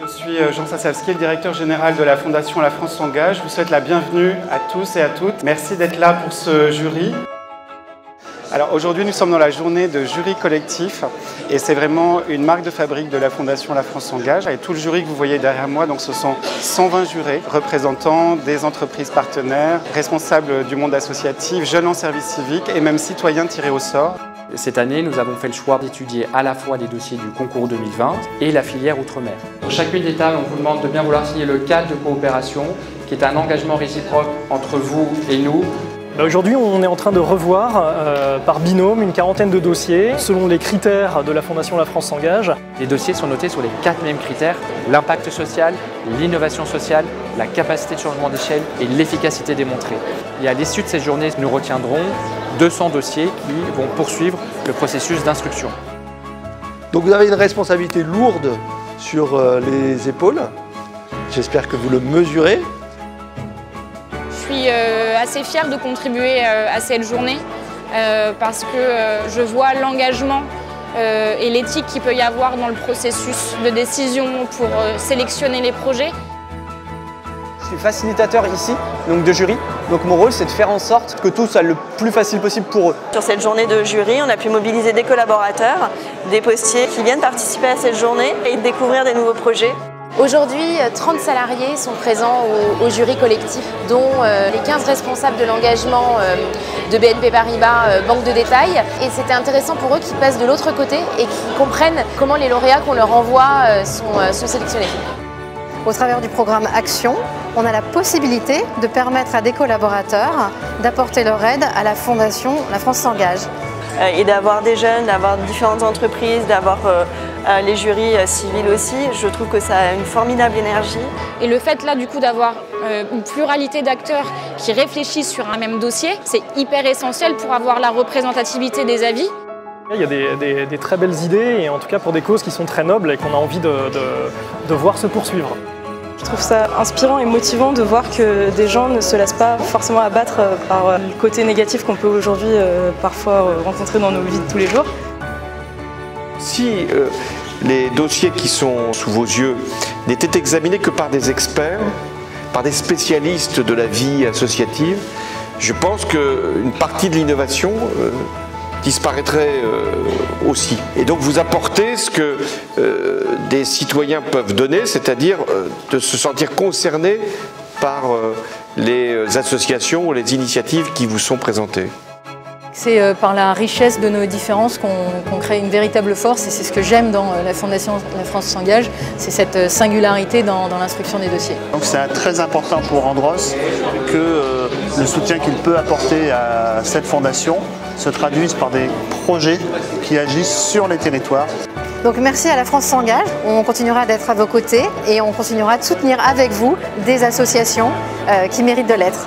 Je suis Jean Sassavski, le directeur général de la Fondation La France s'engage. Je vous souhaite la bienvenue à tous et à toutes. Merci d'être là pour ce jury. Alors aujourd'hui, nous sommes dans la journée de jury collectif et c'est vraiment une marque de fabrique de la Fondation La France s'engage. Et tout le jury que vous voyez derrière moi, donc ce sont 120 jurés représentant des entreprises partenaires, responsables du monde associatif, jeunes en service civique et même citoyens tirés au sort. Cette année, nous avons fait le choix d'étudier à la fois les dossiers du concours 2020 et la filière Outre-mer. Pour chacune des tables, on vous demande de bien vouloir signer le cadre de coopération, qui est un engagement réciproque entre vous et nous. Aujourd'hui, on est en train de revoir par binôme une quarantaine de dossiers selon les critères de la Fondation La France s'engage. Les dossiers sont notés sur les 4 mêmes critères: l'impact social, l'innovation sociale, la capacité de changement d'échelle et l'efficacité démontrée. Et à l'issue de ces journées, nous retiendrons 200 dossiers qui vont poursuivre le processus d'instruction. Donc vous avez une responsabilité lourde sur les épaules. J'espère que vous le mesurez. Je suis assez fière de contribuer à cette journée parce que je vois l'engagement et l'éthique qu'il peut y avoir dans le processus de décision pour sélectionner les projets. Je suis facilitateur ici, donc de jury. Donc mon rôle, c'est de faire en sorte que tout soit le plus facile possible pour eux. Sur cette journée de jury, on a pu mobiliser des collaborateurs, des postiers qui viennent participer à cette journée et découvrir des nouveaux projets. Aujourd'hui, 30 salariés sont présents au jury collectif, dont les 15 responsables de l'engagement de BNP Paribas Banque de détail. Et c'était intéressant pour eux qu'ils passent de l'autre côté et qu'ils comprennent comment les lauréats qu'on leur envoie sont sélectionnés. Au travers du programme Action, on a la possibilité de permettre à des collaborateurs d'apporter leur aide à la Fondation La France s'engage. Et d'avoir des jeunes, d'avoir différentes entreprises, d'avoir les jurys civils aussi, je trouve que ça a une formidable énergie. Et le fait là du coup d'avoir une pluralité d'acteurs qui réfléchissent sur un même dossier, c'est hyper essentiel pour avoir la représentativité des avis. Il y a des très belles idées et en tout cas pour des causes qui sont très nobles et qu'on a envie de voir se poursuivre. Je trouve ça inspirant et motivant de voir que des gens ne se laissent pas forcément abattre par le côté négatif qu'on peut aujourd'hui parfois rencontrer dans nos vies de tous les jours. Si les dossiers qui sont sous vos yeux n'étaient examinés que par des experts, par des spécialistes de la vie associative, je pense qu'une partie de l'innovation disparaîtrait aussi. Et donc vous apportez ce que des citoyens peuvent donner, c'est-à-dire de se sentir concernés par les associations ou les initiatives qui vous sont présentées. C'est par la richesse de nos différences qu'on crée une véritable force et c'est ce que j'aime dans la Fondation La France s'engage, c'est cette singularité dans l'instruction des dossiers. Donc c'est très important pour Andros que le soutien qu'il peut apporter à cette fondation se traduise par des projets qui agissent sur les territoires. Donc merci à La France s'engage, on continuera d'être à vos côtés et on continuera de soutenir avec vous des associations qui méritent de l'être.